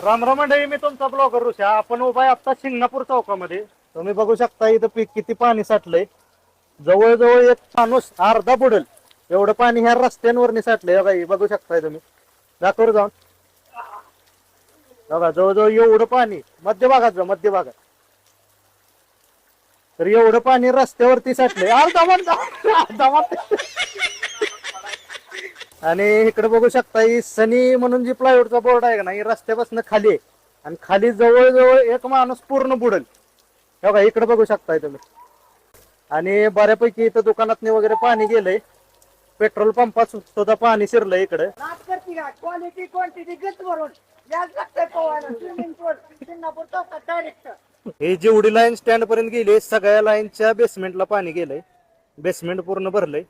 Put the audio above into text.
राम राम मंडळी, मी तुमचा ब्लॉगर ऋषा. आपण उभा आहे आता शिंगणापूर चौकामध्ये. तुम्ही बघू शकता इथं किती पाणी साठलंय. जवळजवळ एक माणूस अर्धा बुडेल एवढं पाणी ह्या रस्त्यांवर साठलंय. बघा, बघू शकताय तुम्ही. दाखवर जाऊन बघा, जवळजवळ एवढं पाणी मध्यभागात जा, मध्यभागात. तर एवढं पाणी रस्त्यावरती साठलंय आणि इकडे बघू शकता ही सनी म्हणून जी प्लायवूडचा बोर्ड आहे का ना, ही रस्त्यापासून खाली आहे. आणि खाली जवळजवळ एक माणूस पूर्ण बुडेल. बघा इकडे बघू शकताय तुम्ही. आणि बऱ्यापैकी इथं दुकानात वगैरे पाणी गेलंय. पेट्रोल पंपात सुद्धा पाणी शिरलंय इकडे. क्वालिटी क्वांटिटी गच भरून याच लागतंय पोहायला. स्विमिंग पूल सिंगापूर चौकात डायरेक्ट. हे जेवढी लाईन स्टँड पर्यंत गेली, सगळ्या लाईनच्या बेसमेंटला पाणी गेलंय. बेसमेंट पूर्ण भरलंय.